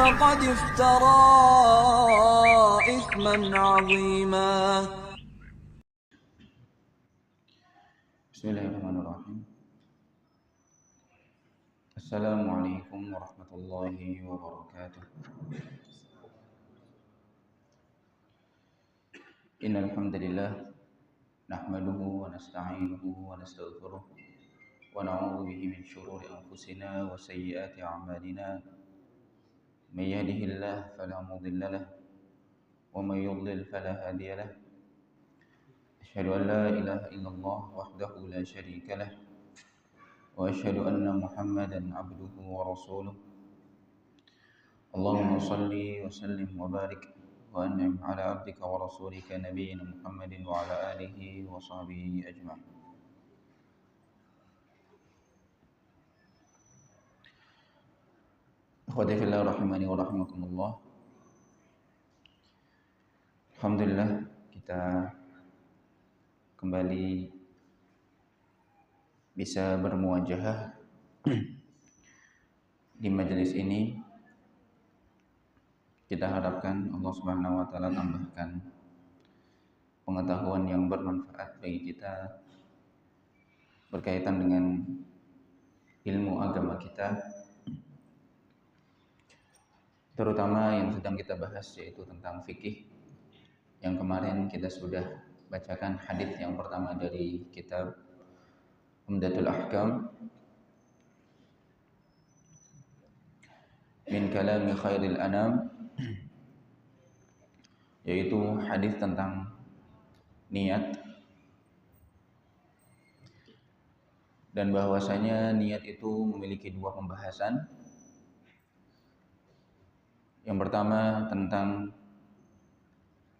فقد افترى إثما عظيما. Bismillahirrahmanirrahim. Assalamualaikum warahmatullahi wabarakatuh. Innal hamdalillah nahmaduhu wa nasta'inuhu wa nastaghfiruh wa na'udzu bihi min shururi anfusina wa sayyiati a'malina. May yahdihillahu fala mudilla lahu wa may yudlil fala hadiya lahu. Asyhadu an la ilaha illallah wahdahu la syarika lahu wa asyhadu anna Muhammadan abduhu wa rasuluh. Allahumma salli wa sallim wa barik wa an'im ala abdika wa rasulika nabiyyina Muhammadin wa ala alihi wa sahbihi ajma'in. Ikhwati fillah rahimani wa rahimakumullah. Alhamdulillah kita kembali bisa bermuajahah di majelis ini. Kita harapkan Allah Subhanahu wa taala tambahkan pengetahuan yang bermanfaat bagi kita berkaitan dengan ilmu agama kita, terutama yang sedang kita bahas yaitu tentang fikih. Yang kemarin kita sudah bacakan hadis yang pertama dari kitab Umdatul Ahkam min kalami khairil anam, yaitu hadis tentang niat, dan bahwasanya niat itu memiliki dua pembahasan. Yang pertama tentang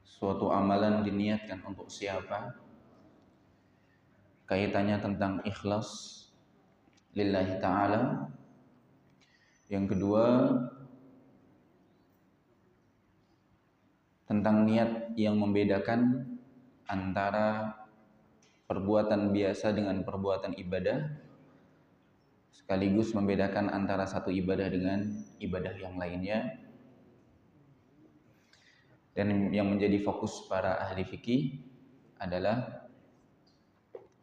suatu amalan diniatkan untuk siapa, kaitannya tentang ikhlas lillahi ta'ala. Yang kedua tentang niat yang membedakan antara perbuatan biasa dengan perbuatan ibadah, sekaligus membedakan antara satu ibadah dengan ibadah yang lainnya. Dan yang menjadi fokus para ahli fikih adalah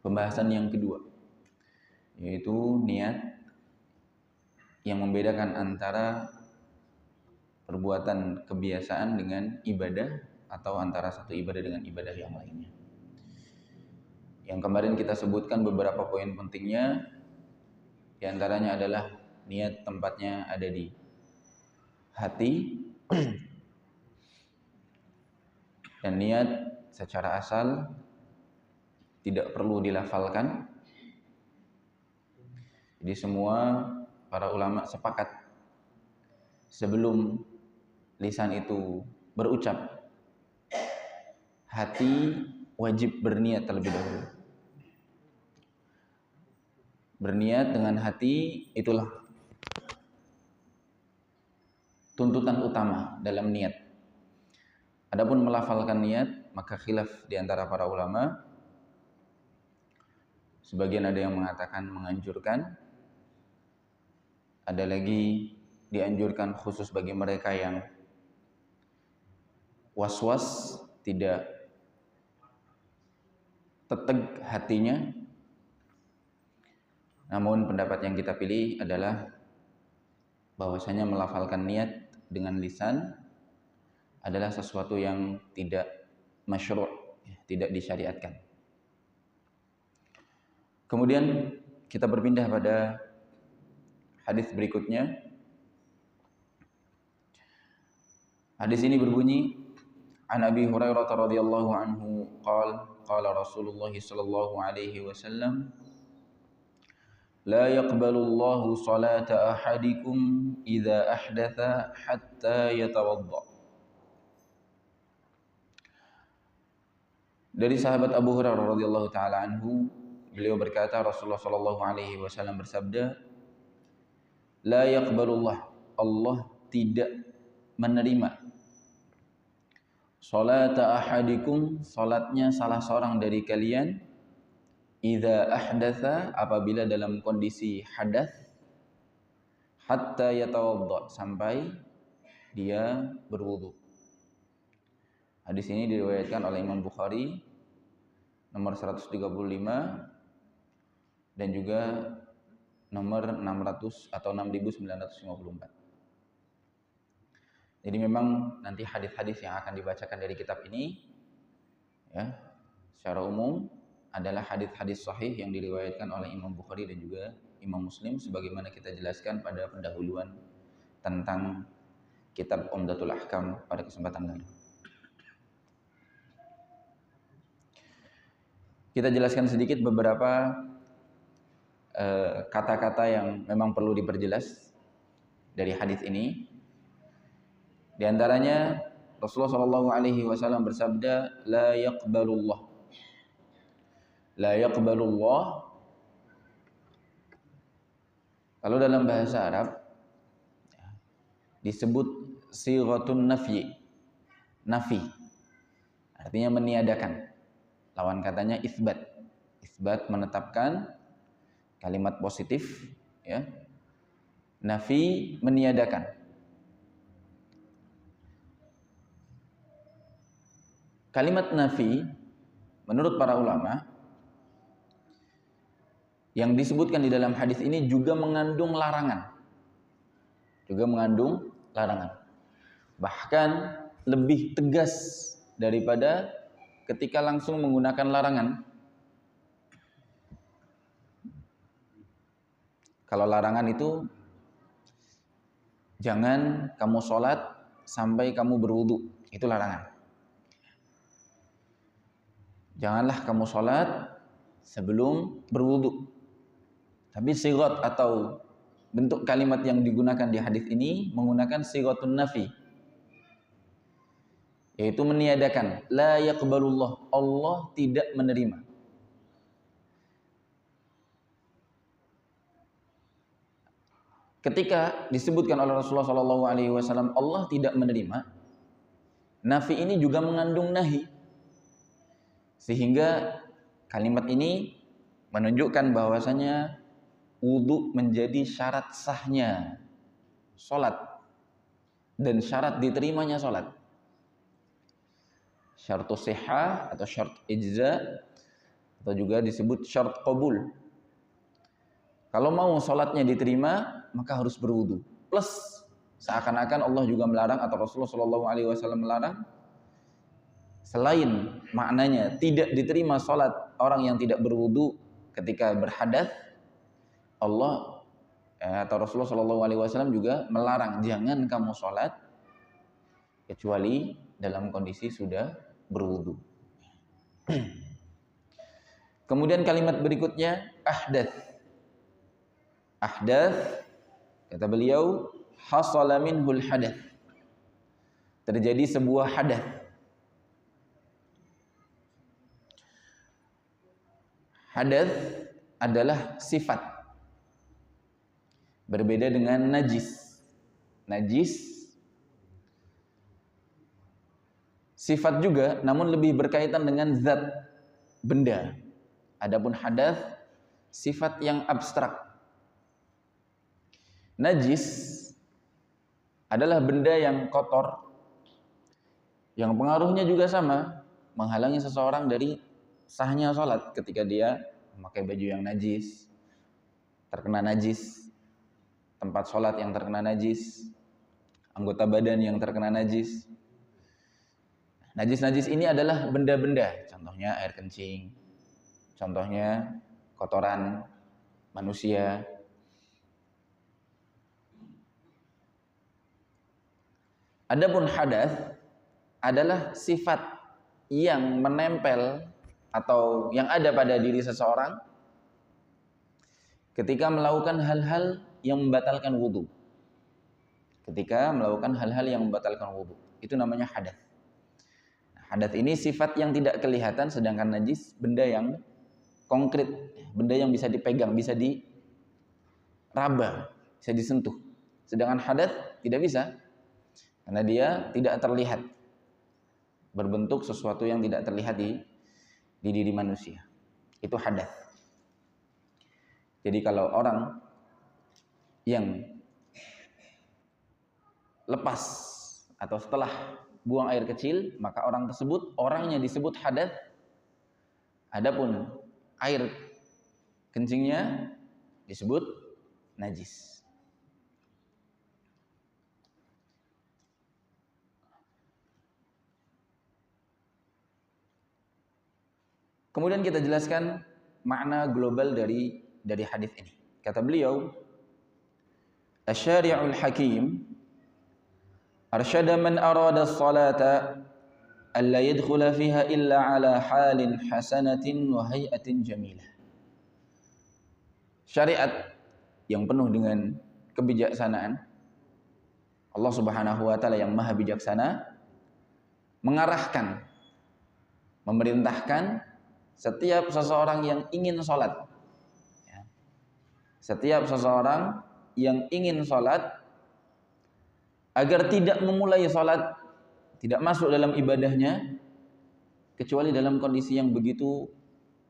pembahasan yang kedua, yaitu niat yang membedakan antara perbuatan kebiasaan dengan ibadah, atau antara satu ibadah dengan ibadah yang lainnya. Yang kemarin kita sebutkan beberapa poin pentingnya. Di antaranya adalah niat tempatnya ada di hati, dan niat secara asal tidak perlu dilafalkan. Jadi semua para ulama sepakat sebelum lisan itu berucap, hati wajib berniat terlebih dahulu. Berniat dengan hati itulah tuntutan utama dalam niat. Adapun melafalkan niat, maka khilaf di antara para ulama. Sebagian ada yang mengatakan menganjurkan, ada lagi dianjurkan khusus bagi mereka yang was-was, tidak teteg hatinya. Namun pendapat yang kita pilih adalah bahwasanya melafalkan niat dengan lisan adalah sesuatu yang tidak masyru', tidak disyariatkan. Kemudian kita berpindah pada hadis berikutnya. Hadis ini berbunyi, An Abi Hurairah radhiyallahu anhu qala Rasulullah sallallahu alaihi wasallam, la yaqbalu Allahu salata ahadikum idza ahdatha hatta yatawadda. Dari sahabat Abu Hurairah radhiyallahu taala anhu, beliau berkata, Rasulullah sallallahu alaihi wasallam bersabda, la yaqbalullah, Allah tidak menerima salata ahadikum, salatnya salah seorang dari kalian, idza ahdatsa, apabila dalam kondisi hadas, hatta yatawadda, sampai dia berwudu. Hadis ini diriwayatkan oleh Imam Bukhari nomor 135 dan juga nomor 600 atau 6954. Jadi memang nanti hadis-hadis yang akan dibacakan dari kitab ini ya, secara umum adalah hadis-hadis sahih yang diriwayatkan oleh Imam Bukhari dan juga Imam Muslim sebagaimana kita jelaskan pada pendahuluan tentang kitab Umdatul Ahkam pada kesempatan lalu. Kita jelaskan sedikit beberapa kata-kata yang memang perlu diperjelas dari hadis ini. Di antaranya Rasulullah Shallallahu Alaihi Wasallam bersabda, la yaqbalullah. Kalau dalam bahasa Arab disebut sighatun nafi, artinya meniadakan. Lawan katanya isbat. Isbat menetapkan kalimat positif, ya. Nafi meniadakan. Kalimat nafi menurut para ulama yang disebutkan di dalam hadis ini juga mengandung larangan. Bahkan lebih tegas daripada ketika langsung menggunakan larangan. Kalau larangan itu jangan kamu sholat sampai kamu berwudu, itu larangan. Janganlah kamu sholat sebelum berwudu. Tapi sighat atau bentuk kalimat yang digunakan di hadis ini menggunakan sighatun nafi, yaitu meniadakan. La yaqbalullah, Allah tidak menerima. Ketika disebutkan oleh Rasulullah SAW Allah tidak menerima, nafi ini juga mengandung nahi, sehingga kalimat ini menunjukkan bahwasanya wudu menjadi syarat sahnya sholat dan syarat diterimanya sholat. Syartus sihah atau syarat ijza atau juga disebut syarat qabul. Kalau mau sholatnya diterima maka harus berwudu. Plus seakan-akan Allah juga melarang atau Rasulullah SAW melarang, selain maknanya tidak diterima sholat orang yang tidak berwudu ketika berhadas, Allah atau Rasulullah SAW juga melarang jangan kamu sholat kecuali dalam kondisi sudah berwudu. Kemudian kalimat berikutnya ahdath. Ahdath, kata beliau, hasala minhul hadath. Terjadi sebuah hadath. Hadath adalah sifat. Berbeda dengan najis. Najis sifat juga, namun lebih berkaitan dengan zat, benda. Adapun hadath sifat yang abstrak. Najis adalah benda yang kotor, yang pengaruhnya juga sama, menghalangi seseorang dari sahnya sholat ketika dia memakai baju yang najis, terkena najis, tempat sholat yang terkena najis, anggota badan yang terkena najis. Najis-najis ini adalah benda-benda, contohnya air kencing, contohnya kotoran manusia. Adapun hadath adalah sifat yang menempel atau yang ada pada diri seseorang ketika melakukan hal-hal yang membatalkan wudu. Ketika melakukan hal-hal yang membatalkan wudu, itu namanya hadath. Hadath ini sifat yang tidak kelihatan, sedangkan najis benda yang konkret, benda yang bisa dipegang, bisa diraba, bisa disentuh. Sedangkan hadath tidak bisa, karena dia tidak terlihat, berbentuk sesuatu yang tidak terlihat di diri manusia. Itu hadath. Jadi kalau orang yang lepas atau setelah buang air kecil, maka orangnya disebut hadas. Adapun air kencingnya disebut najis. Kemudian kita jelaskan makna global dari hadis ini. Kata beliau, Asy-Syari'ul Hakim arsyada man arada as-salata alla yadkhula fiha illa ala halin hasanatin wa hay'atin jamilah. Syariat yang penuh dengan kebijaksanaan, Allah Subhanahu wa taala yang Maha Bijaksana mengarahkan, memerintahkan setiap seseorang yang ingin salat, setiap seseorang yang ingin salat agar tidak memulai salat, tidak masuk dalam ibadahnya kecuali dalam kondisi yang begitu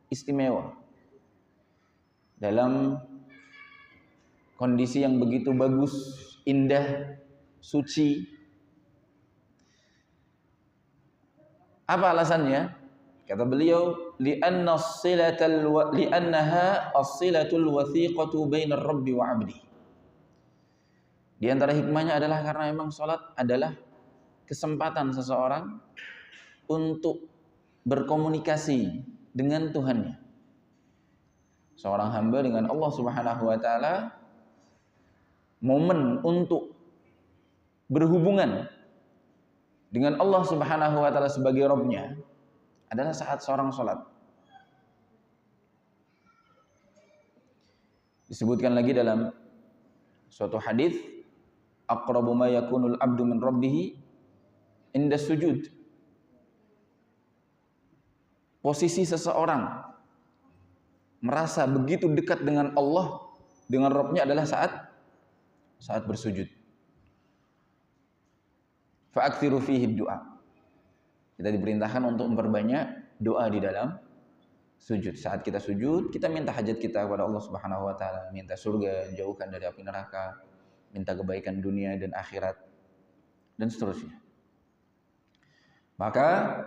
istimewa, dalam kondisi yang begitu bagus, indah, suci. Apa alasannya? Kata beliau, li'annaha as-silatul wathiqatu bainar rabbi wa 'abdi. Di antara hikmahnya adalah karena memang salat adalah kesempatan seseorang untuk berkomunikasi dengan Tuhannya. Seorang hamba dengan Allah Subhanahu wa taala, momen untuk berhubungan dengan Allah Subhanahu wa taala sebagai Rabb-nya adalah saat seorang salat. Disebutkan lagi dalam suatu hadis, aqrabu ma yakunul abdu min rabbih inda sujud. Posisi seseorang merasa begitu dekat dengan Allah, dengan Rabb-nya adalah saat bersujud. Fa'aktsiru fihi du'a. Kita diperintahkan untuk memperbanyak doa di dalam sujud. Saat kita sujud, kita minta hajat kita kepada Allah Subhanahu wa taala, minta surga, jauhkan dari api neraka, minta kebaikan dunia dan akhirat, dan seterusnya. Maka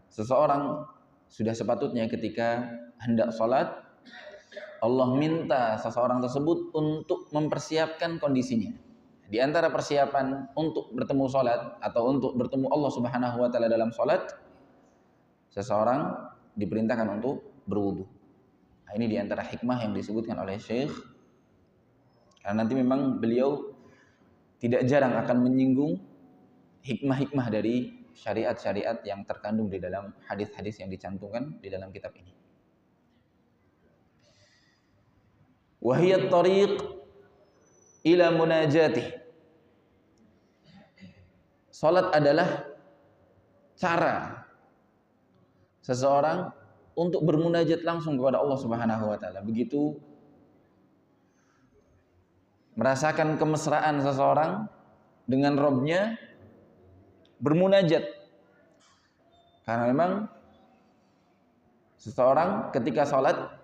seseorang sudah sepatutnya ketika hendak sholat, Allah minta seseorang tersebut untuk mempersiapkan kondisinya. Di antara persiapan untuk bertemu sholat atau untuk bertemu Allah Subhanahu wa taala dalam sholat, seseorang diperintahkan untuk berwudu. Nah, ini di antara hikmah yang disebutkan oleh Syekh, karena nanti memang beliau tidak jarang akan menyinggung hikmah-hikmah dari syariat-syariat yang terkandung di dalam hadis-hadis yang dicantumkan di dalam kitab ini. Wahiyat tariq ila munajatih. Salat adalah cara seseorang untuk bermunajat langsung kepada Allah Subhanahu wa taala. Begitu merasakan kemesraan seseorang dengan Rabb-nya, bermunajat. Karena memang seseorang ketika sholat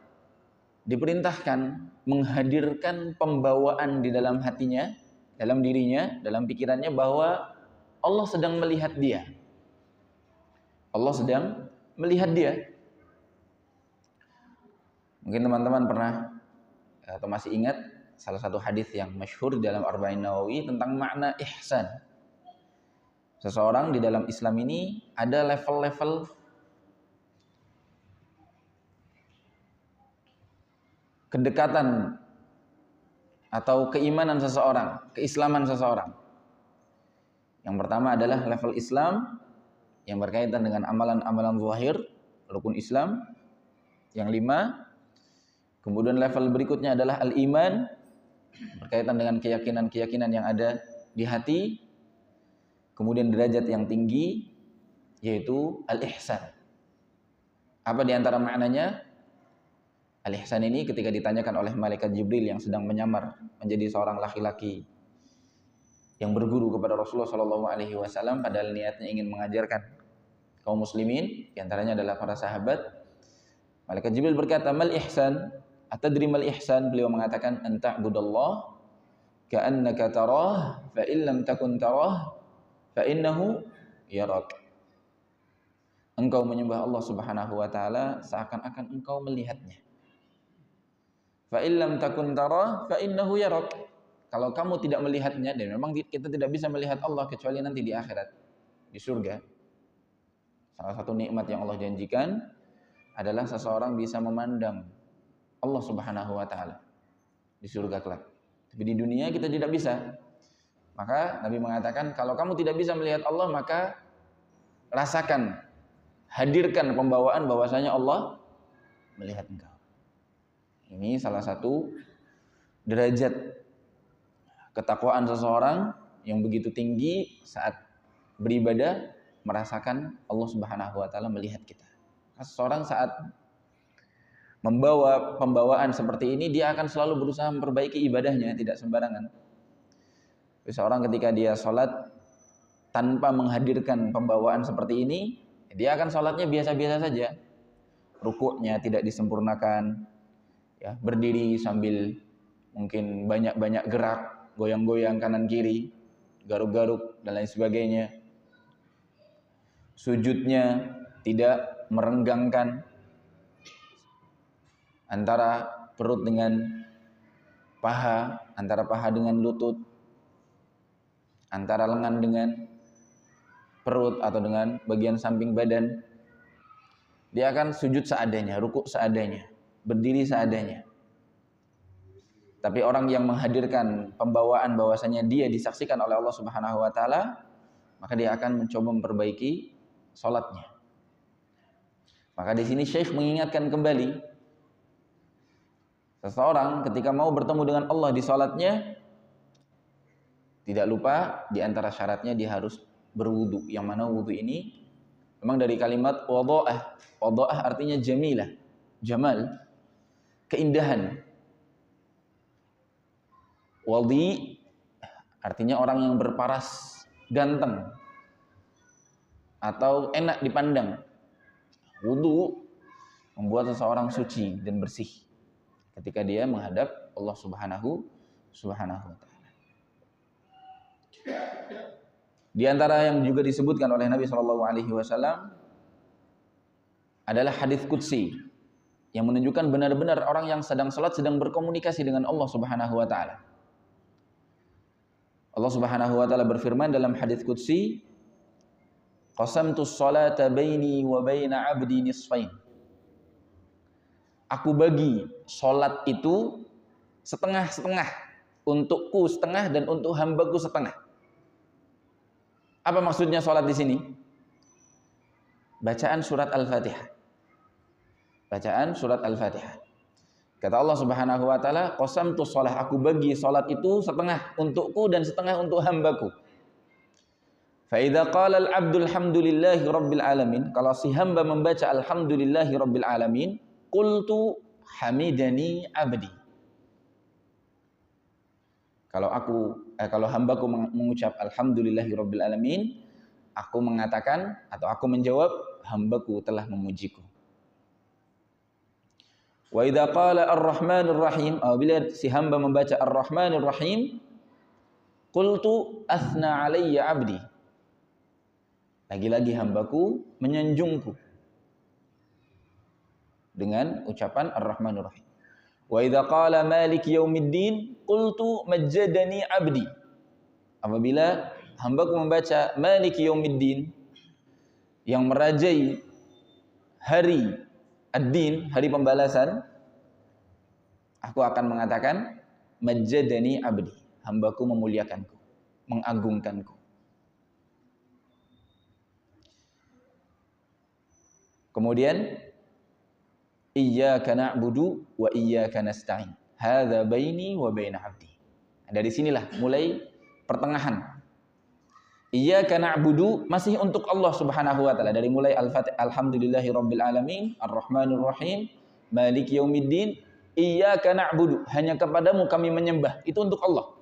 diperintahkan menghadirkan pembawaan di dalam hatinya, dalam dirinya, dalam pikirannya bahwa Allah sedang melihat dia. Allah sedang melihat dia. Mungkin teman-teman pernah atau masih ingat salah satu hadis yang masyhur dalam Arba'in Nawawi tentang makna ihsan. Seseorang di dalam Islam ini ada level-level kedekatan atau keimanan seseorang, keislaman seseorang. Yang pertama adalah level Islam yang berkaitan dengan amalan-amalan zahir, rukun Islam. Yang 5, kemudian level berikutnya adalah al-iman, berkaitan dengan keyakinan-keyakinan yang ada di hati. Kemudian derajat yang tinggi yaitu al-ihsan. Apa di antara maknanya? Al-ihsan ini ketika ditanyakan oleh malaikat Jibril yang sedang menyamar menjadi seorang laki-laki yang berguru kepada Rasulullah SAW, padahal niatnya ingin mengajarkan kaum muslimin, di antaranya adalah para sahabat. Malaikat Jibril berkata, "Mal ihsan?" Atadri mal ihsan? Beliau mengatakan, "An ta'budallah ka'annaka tarah, fa in lam takun tarah fa innahu yarak. Engkau menyembah Allah Subhanahu wa taala seakan-akan engkau melihatnya. Fa illam takun tara fa innahu yarak. Kalau kamu tidak melihatnya, dan memang kita tidak bisa melihat Allah kecuali nanti di akhirat, di surga. Salah satu nikmat yang Allah janjikan adalah seseorang bisa memandang Allah Subhanahu wa taala di surga kelak. Tapi di dunia kita tidak bisa. Maka Nabi mengatakan, kalau kamu tidak bisa melihat Allah, maka rasakan, hadirkan pembawaan bahwasanya Allah melihat engkau. Ini salah satu derajat ketakwaan seseorang yang begitu tinggi saat beribadah, merasakan Allah Subhanahu wa taala melihat kita. Seseorang saat membawa pembawaan seperti ini, dia akan selalu berusaha memperbaiki ibadahnya, tidak sembarangan. Seseorang ketika dia sholat tanpa menghadirkan pembawaan seperti ini, dia akan sholatnya biasa-biasa saja. Rukuknya tidak disempurnakan, ya, berdiri sambil mungkin banyak-banyak gerak, goyang-goyang kanan kiri, garuk-garuk dan lain sebagainya. Sujudnya tidak merenggangkan antara perut dengan paha, antara paha dengan lutut, antara lengan dengan perut atau dengan bagian samping badan. Dia akan sujud seadanya, rukuk seadanya, berdiri seadanya. Tapi orang yang menghadirkan pembawaan bahwasanya dia disaksikan oleh Allah Subhanahu wa taala, maka dia akan mencoba memperbaiki salatnya. Maka di sini Syekh mengingatkan kembali, seseorang ketika mau bertemu dengan Allah di salatnya, tidak lupa di antara syaratnya dia harus berwudu. Yang mana wudu ini memang dari kalimat wadha'ah. Wadha'ah artinya jamilah, jamal, keindahan. Wadhi artinya orang yang berparas, ganteng, atau enak dipandang. Wudu membuat seseorang suci dan bersih ketika dia menghadap Allah Subhanahu wa taala. Di antara yang juga disebutkan oleh Nabi SAW adalah hadis qudsi yang menunjukkan benar-benar orang yang sedang salat sedang berkomunikasi dengan Allah Subhanahu wa taala. Allah Subhanahu wa taala berfirman dalam hadis qudsi, qasamtus salata baini wa baina 'abdi nisfain. Aku bagi salat itu setengah-setengah, untukku setengah dan untuk hambaku setengah. Apa maksudnya salat di sini? Bacaan surat Al-Fatihah. Bacaan surat Al-Fatihah. Kata Allah Subhanahu wa taala, qasamtu shalah, aku bagi salat itu setengah untukku dan setengah untuk hambaku. Fa idza qala al-'abdu alhamdulillahi rabbil alamin, kalau si hamba membaca alhamdulillahi rabbil alamin, qultu hamidani 'abdi. Kalau hambaku mengucap alhamdulillahi rabbil alamin, aku mengatakan atau aku menjawab, hambaku telah memujiku. Wa idza qala ar-rahmanir rahim, apabila si hamba membaca ar-rahmanir rahim, qultu athna alayya 'abdi. Lagi-lagi hambaku menyanjungku dengan ucapan ar-rahmanir rahim. Wa idza qala maliki yaumiddin qultu majjadani 'abdi. Apabila hambaku membaca maliki yaumiddin, yang merajai hari ad-din, hari pembalasan, aku akan mengatakan majjadani 'abdi, hambaku memuliakanku, mengagungkanku. Kemudian iyyaka na'budu wa iyyaka nasta'in. Hadza baini wa baina 'abdi. Dari sinilah mulai pertengahan. Iyyaka na'budu masih untuk Allah Subhanahu wa taala, dari mulai Al-Fatihah alhamdulillahi rabbil alamin, arrahmanir rahim, maliki yaumiddin, iyyaka na'budu, hanya kepadamu kami menyembah, itu untuk Allah.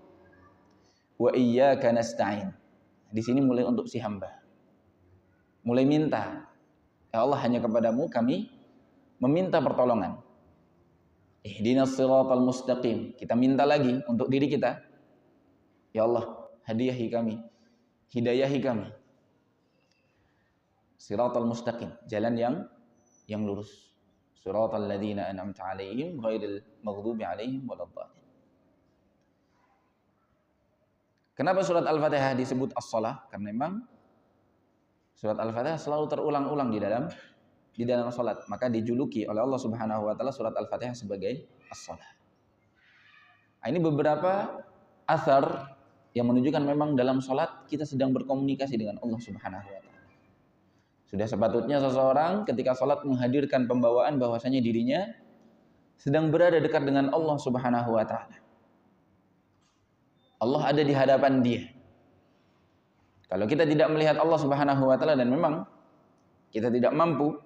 Wa iyyaka nasta'in. Di sini mulai untuk si hamba. Mulai minta, ya Allah, hanya kepadamu kami meminta pertolongan. Ihdinas siratal mustaqim. Kita minta lagi untuk diri kita. Ya Allah, hadiahi kami hidayahi kami siratal mustaqim, jalan yang lurus. Siratal ladzina an'amta 'alaihim ghairil maghdubi 'alaihim waladdallin. Kenapa surat Al-Fatihah disebut as-shalah? Karena memang surat Al-Fatihah selalu terulang-ulang di dalam salat, maka dijuluki oleh Allah Subhanahu wa taala surat Al-Fatihah sebagai as-shalah. Ini beberapa athar yang menunjukkan memang dalam salat kita sedang berkomunikasi dengan Allah Subhanahu wa taala. Sudah sepatutnya seseorang ketika salat menghadirkan pembawaan bahwasanya dirinya sedang berada dekat dengan Allah Subhanahu wa taala. Allah ada di hadapan dia. Kalau kita tidak melihat Allah Subhanahu wa taala dan memang kita tidak mampu,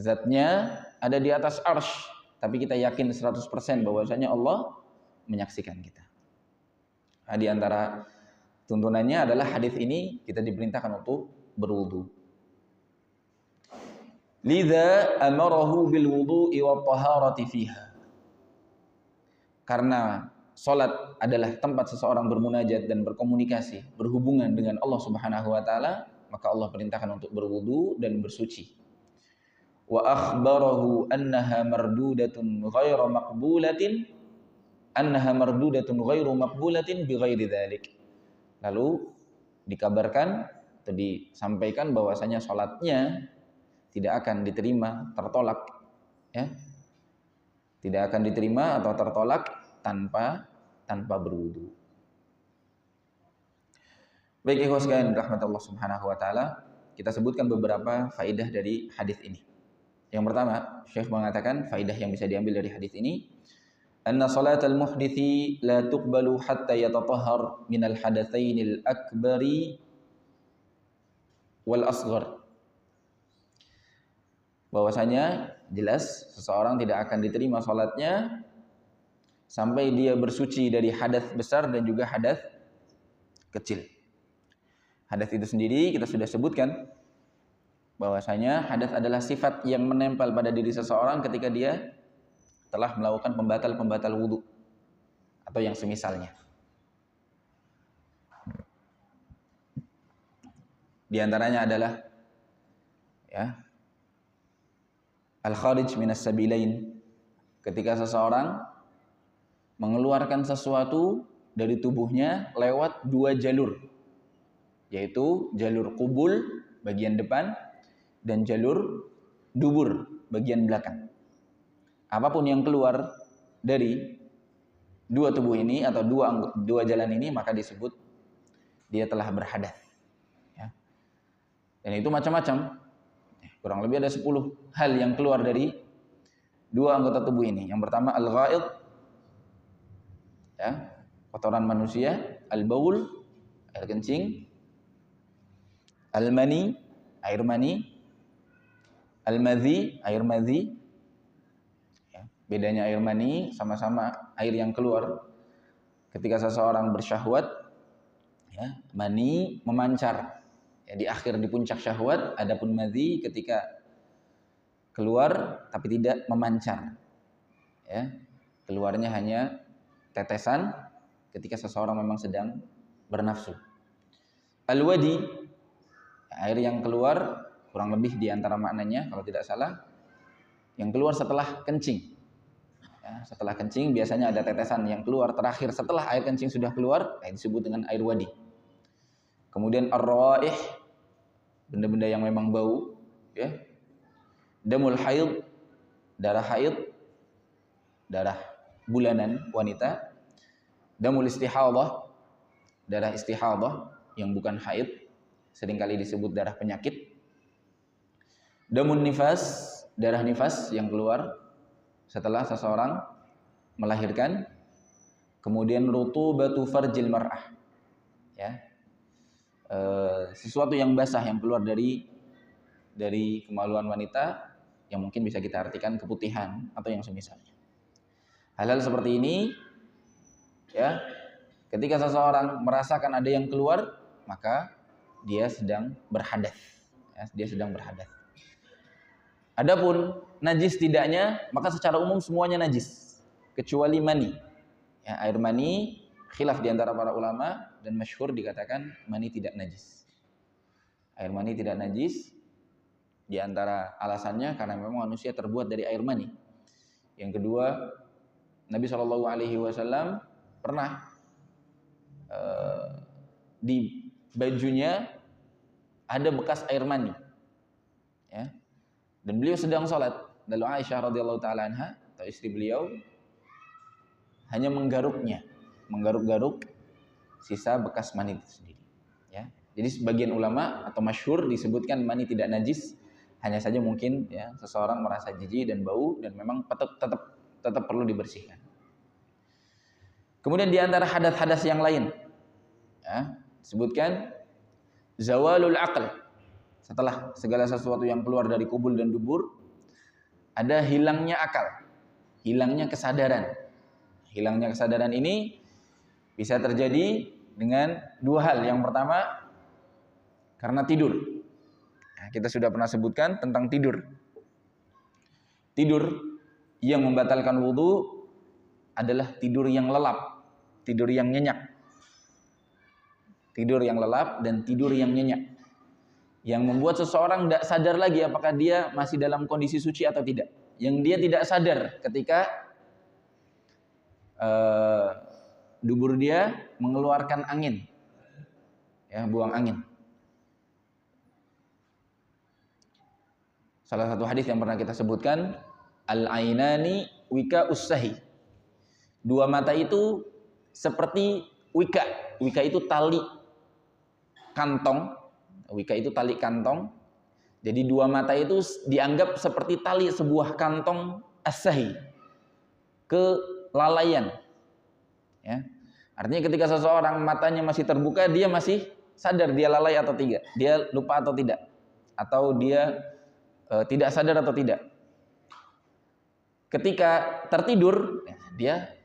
zatnya ada di atas arsy, tapi kita yakin 100% bahwasanya Allah menyaksikan kita. Nah, di antara tuntunannya adalah hadis ini kita diperintahkan untuk berwudu. Lidza amarahu bil wudu'i wa taharati fiha. Karena salat adalah tempat seseorang bermunajat dan berkomunikasi, berhubungan dengan Allah Subhanahu wa taala, maka Allah perintahkan untuk berwudu dan bersuci. Wa akhbarahu annaha mardudatun ghairu maqbulatin bighairi dzalik. Lalu dikabarkan atau disampaikan bahwasanya salatnya tidak akan diterima, tertolak, ya. Tidak akan diterima atau tertolak tanpa berwudu. Baik ikhwas sekalian rahmatullah subhanahu wa taala, kita sebutkan beberapa faidah dari hadis ini. Yang pertama, Syekh mengatakan faidah yang bisa diambil dari hadis ini, anna salatal muhdithi la tuqbalu hatta yatatahhar minal hadatsainil akbari wal asghar. Bahwasanya jelas seseorang tidak akan diterima salatnya sampai dia bersuci dari hadas besar dan juga hadas kecil. Hadas itu sendiri kita sudah sebutkan bahwasanya hadas adalah sifat yang menempel pada diri seseorang ketika dia telah melakukan pembatal wudu atau yang semisalnya. Di antaranya adalah al-kharij minas sabilain, ketika seseorang mengeluarkan sesuatu dari tubuhnya lewat dua jalur, yaitu jalur qubul bagian depan dan jalur dubur bagian belakang. Apapun yang keluar dari dua tubuh ini atau dua jalan ini maka disebut dia telah berhadas. Ya. Dan itu macam-macam. Kurang lebih ada 10 hal yang keluar dari dua anggota tubuh ini. Yang pertama al-ghaid, ya, kotoran manusia, al-baul, air kencing, al-mani, air mani, al-madhi, air madhi. Ya, bedanya air mani sama-sama air yang keluar ketika seseorang bersyahwat, ya, mani memancar. Ya, di akhir di puncak syahwat, adapun madhi ketika keluar tapi tidak memancar. Ya, keluarnya hanya tetesan ketika seseorang memang sedang bernafsu. Al-wadi, air yang keluar kurang lebih di antara maknanya kalau tidak salah yang keluar setelah kencing. Ya, setelah kencing biasanya ada tetesan yang keluar terakhir setelah air kencing sudah keluar, disebut dengan air wadi. Kemudian ar-rawaih, benda-benda yang memang bau, ya. Damul haid, darah haid, darah bulanan wanita. Damul istihadah, darah istihadah yang bukan haid, seringkali disebut darah penyakit. Damun nifas, darah nifas yang keluar setelah seseorang melahirkan. Kemudian rutubatu farjil mar'ah, ya, sesuatu yang basah yang keluar dari kemaluan wanita yang mungkin bisa kita artikan keputihan atau yang semisalnya. Hal-hal seperti ini, ya, ketika seseorang merasakan ada yang keluar maka dia sedang berhadas, ya, dia sedang berhadas. Adapun najis tidaknya, maka secara umum semuanya najis kecuali mani. Ya, air mani khilaf di antara para ulama dan masyhur dikatakan mani tidak najis. Air mani tidak najis di antara alasannya karena memang manusia terbuat dari air mani. Yang kedua, Nabi SAW pernah di bajunya ada bekas air mani, ya. Dan beliau sedang sholat. Lalu Aisyah radhiyallahu taala anha atau istri beliau hanya menggaruk-garuk sisa bekas mani itu sendiri, ya. Jadi sebagian ulama atau masyhur disebutkan mani tidak najis, hanya saja mungkin ya seseorang merasa jijik dan bau dan memang tetap perlu dibersihkan. Kemudian di antara hadas-hadas yang lain, ya, disebutkan zawalul aql. Setelah segala sesuatu yang keluar dari kubul dan dubur, ada hilangnya akal, hilangnya kesadaran. Hilangnya kesadaran ini bisa terjadi dengan dua hal. Yang pertama, karena tidur. Nah, kita sudah pernah sebutkan tentang tidur. Tidur yang membatalkan wudu adalah tidur yang lelap, tidur yang nyenyak. Tidur yang lelap dan tidur yang nyenyak, yang membuat seseorang tidak sadar lagi apakah dia masih dalam kondisi suci atau tidak. Yang dia tidak sadar ketika dubur dia mengeluarkan angin, ya, buang angin. Salah satu hadis yang pernah kita sebutkan, al-ainani wika ussahi. Dua mata itu seperti wika. Wika itu tali kantong. Wika itu tali kantong. Jadi dua mata itu dianggap seperti tali sebuah kantong as-sahi, kelalaian. Ya. Artinya ketika seseorang matanya masih terbuka, dia masih sadar dia lalai atau tidak, dia lupa atau tidak, atau dia tidak sadar atau tidak. Ketika tertidur, dia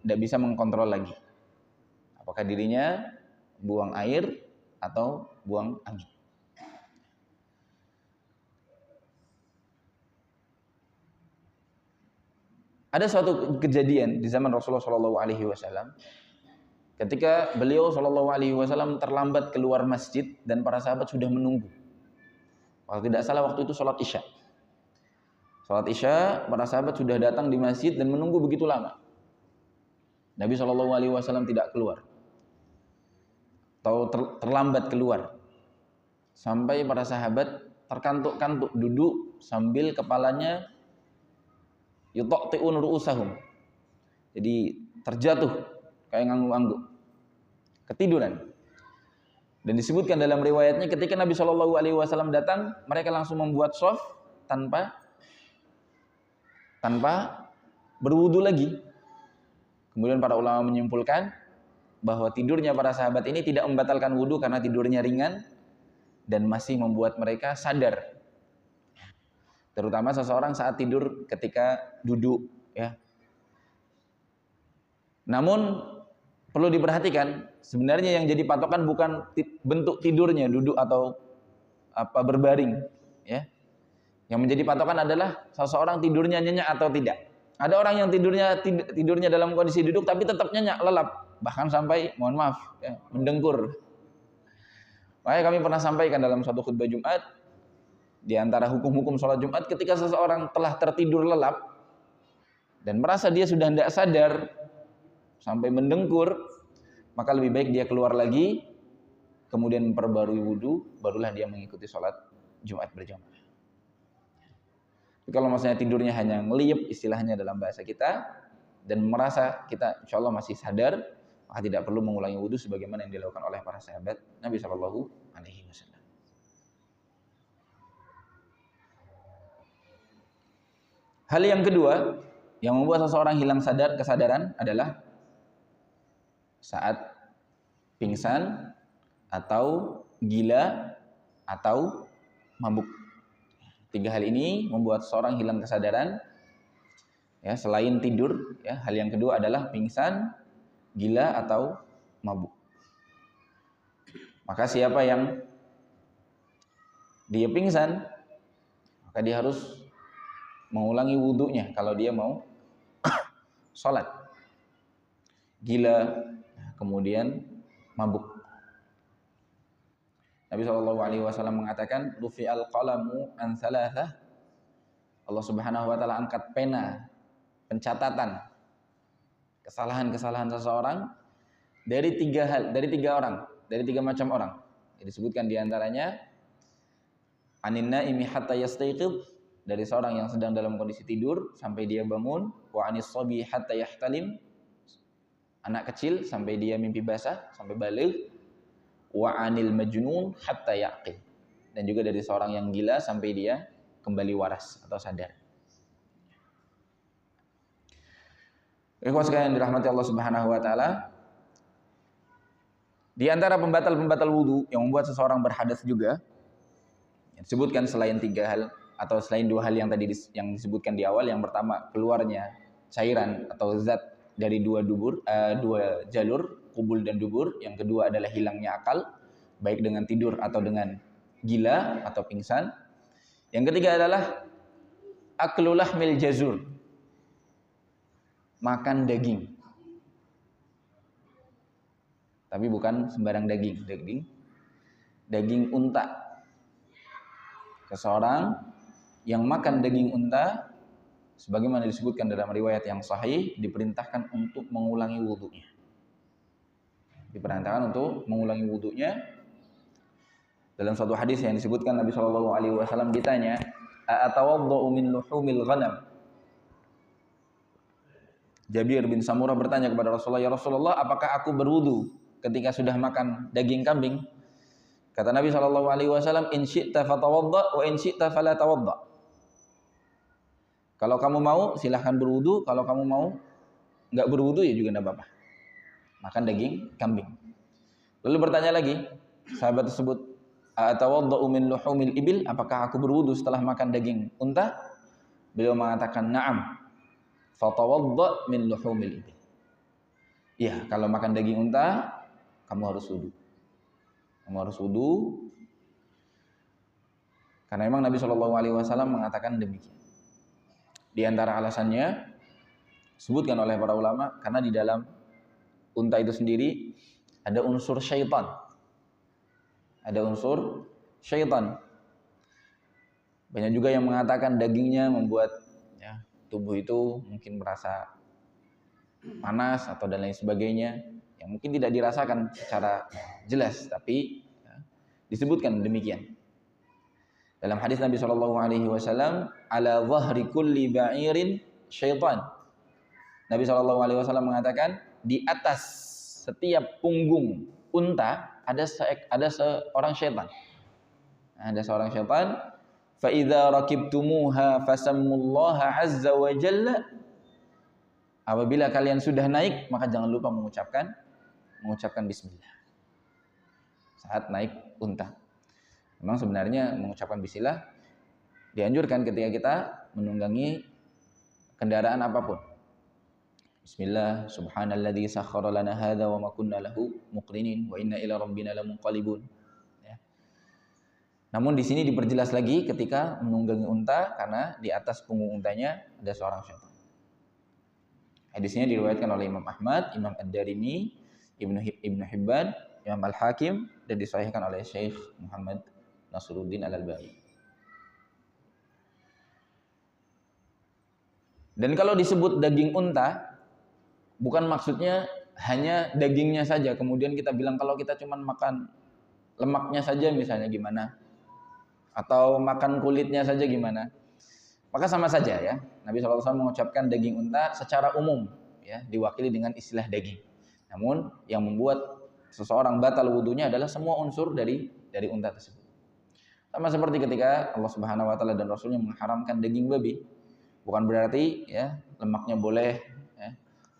tidak bisa mengkontrol lagi apakah dirinya buang air atau buang angin. Ada suatu kejadian di zaman Rasulullah SAW ketika beliau SAW terlambat keluar masjid dan para sahabat sudah menunggu. Kalau tidak salah waktu itu sholat isya. Sholat isya, para sahabat sudah datang di masjid dan menunggu begitu lama. Nabi SAW tidak keluar, atau terlambat keluar, sampai para sahabat terkantuk-kantuk duduk sambil kepalanya yutaqti'un ru'usahum. Jadi terjatuh kayak ngangguk-ngangguk, ketiduran. Dan disebutkan dalam riwayatnya ketika Nabi SAW datang, mereka langsung membuat shaf tanpa berwudu lagi. Kemudian para ulama menyimpulkan bahwa tidurnya para sahabat ini tidak membatalkan wudu karena tidurnya ringan dan masih membuat mereka sadar. Terutama seseorang saat tidur ketika duduk, ya. Namun perlu diperhatikan, sebenarnya yang jadi patokan bukan bentuk tidurnya, duduk atau berbaring, ya. Yang menjadi patokan adalah seseorang tidurnya nyenyak atau tidak. Ada orang yang tidurnya dalam kondisi duduk tapi tetap nyenyak, lelap, bahkan sampai mohon maaf, ya, mendengkur. Makanya kami pernah sampaikan dalam suatu khutbah Jumat, di antara hukum-hukum sholat Jumat, ketika seseorang telah tertidur lelap dan merasa dia sudah tidak sadar sampai mendengkur, maka lebih baik dia keluar lagi, kemudian memperbarui wudu, barulah dia mengikuti sholat Jumat berjamaah. Kalau maksudnya tidurnya hanya ngeliyep, istilahnya dalam bahasa kita, dan merasa kita insya Allah masih sadar, maka tidak perlu mengulangi wudu sebagaimana yang dilakukan oleh para sahabat Nabi SAW. Hal yang kedua yang membuat seseorang hilang kesadaran adalah saat pingsan atau gila atau mabuk. Tiga hal ini membuat seseorang hilang kesadaran. Ya, selain tidur, ya, hal yang kedua adalah pingsan, gila atau mabuk. Maka siapa yang dia pingsan, maka dia harus mengulangi wudhunya kalau dia mau sholat. Gila, kemudian mabuk. Nabi SAW mengatakan, rufi'al qalamu an thalathah. Allah Subhanahu wa taala angkat pena pencatatan kesalahan-kesalahan seseorang dari tiga macam orang. Disebutkan diantaranya anin naimi hatta yastayqid, dari seorang yang sedang dalam kondisi tidur sampai dia bangun, wa anis sabi hatta yahtalim, anak kecil sampai dia mimpi basah sampai balik, wa anil majnun hatta yaqil, dan juga dari seorang yang gila sampai dia kembali waras atau sadar. Ikhwas sekalian dirahmati Allah Subhanahu wa taala, di antara pembatal-pembatal wudu yang membuat seseorang berhadas juga disebutkan selain 3 hal atau selain 2 hal yang tadi yang disebutkan di awal. Yang pertama, keluarnya cairan atau zat dari dua jalur, kubul dan dubur. Yang kedua adalah hilangnya akal, baik dengan tidur atau dengan gila atau pingsan. Yang ketiga adalah aklu lahmil jazur, makan daging. Tapi bukan sembarang daging unta. Seseorang yang makan daging unta, sebagaimana disebutkan dalam riwayat yang sahih, diperintahkan untuk mengulangi wudunya. Dalam suatu hadis yang disebutkan, Nabi SAW ditanya, "A'atawadda'u min luhumil ghanam?" Jabir bin Samurah bertanya kepada Rasulullah, "Ya Rasulullah, apakah aku berwudu ketika sudah makan daging kambing?" Kata Nabi SAW, "In syi'ta fatawadda' wa in syi'ta fala tawadda'." Kalau kamu mau silahkan berwudu, kalau kamu mau enggak berwudu ya juga enggak apa-apa. Makan daging kambing. Lalu bertanya lagi sahabat tersebut, "Atawadda'u min luhumil ibil?" Apakah aku berwudu setelah makan daging unta? Beliau mengatakan, "Na'am. Fatawadda' min luhumil ibil." Iya, kalau makan daging unta kamu harus wudu. Karena memang Nabi SAW mengatakan demikian. Di antara alasannya disebutkan oleh para ulama, karena di dalam unta itu sendiri ada unsur syaitan. Banyak juga yang mengatakan dagingnya membuat tubuh itu mungkin merasa panas atau dan lain sebagainya, yang mungkin tidak dirasakan secara jelas, tapi disebutkan demikian. Dalam hadis Nabi SAW, ala dhahri kulli ba'irin syaitan. Nabi SAW mengatakan, di atas setiap punggung unta ada seorang syaitan. Ada seorang syaitan. Fa idza rakibtumuha fasammullaha azza wa jalla. Apabila kalian sudah naik, maka jangan lupa mengucapkan bismillah saat naik unta. Memang sebenarnya mengucapkan bismillah dianjurkan ketika kita menunggangi kendaraan apapun. Bismillah, subhanalladzi sakhkhara lana hadza wa ma kunna lahu muqrinin wa inna ila rabbina lamunqalibun. Ya. Namun di sini diperjelas lagi ketika menunggangi unta, karena di atas punggung untanya ada seorang syaitan. Hadisnya diriwayatkan oleh Imam Ahmad, Imam Ad-Darimi, Ibnu Hibban, Imam Al-Hakim, dan disahihkan oleh Syekh Muhammad Nasruddin Al-Albani. Dan kalau disebut daging unta, bukan maksudnya hanya dagingnya saja, kemudian kita bilang kalau kita cuma makan lemaknya saja misalnya gimana, atau makan kulitnya saja gimana, maka sama saja ya. Nabi SAW mengucapkan daging unta secara umum, ya, diwakili dengan istilah daging. Namun yang membuat seseorang batal wudunya adalah semua unsur dari unta tersebut. Sama seperti ketika Allah Subhanahu wa taala dan Rasulnya mengharamkan daging babi, bukan berarti ya lemaknya boleh ya,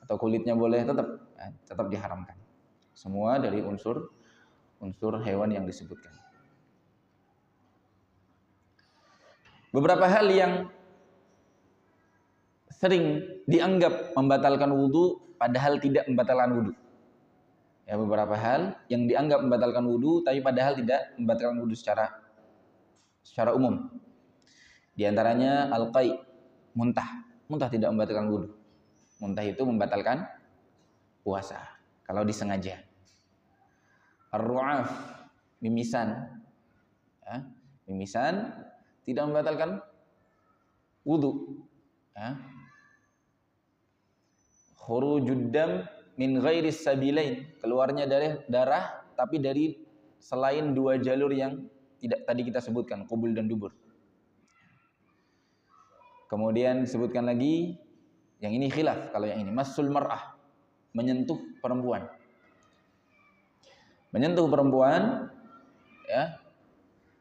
atau kulitnya boleh, tetap diharamkan. Semua dari unsur hewan yang disebutkan. Beberapa hal yang sering dianggap membatalkan wudu padahal tidak membatalkan wudu. Ya, beberapa hal yang dianggap membatalkan wudu tapi padahal tidak membatalkan wudu secara umum. Di antaranya al-qai, muntah. Muntah tidak membatalkan wudu. Muntah itu membatalkan puasa. kalau disengaja. Ar-ru'af, mimisan, ya, mimisan tidak membatalkan wudu. Ya. Khurujud dam min ghairis sabilain, keluarnya darah tapi dari selain dua jalur yang tidak tadi kita sebutkan, qubul dan dubur. Kemudian disebutkan lagi, yang ini khilaf, kalau yang ini massul mar'ah, menyentuh perempuan. Menyentuh perempuan, ya,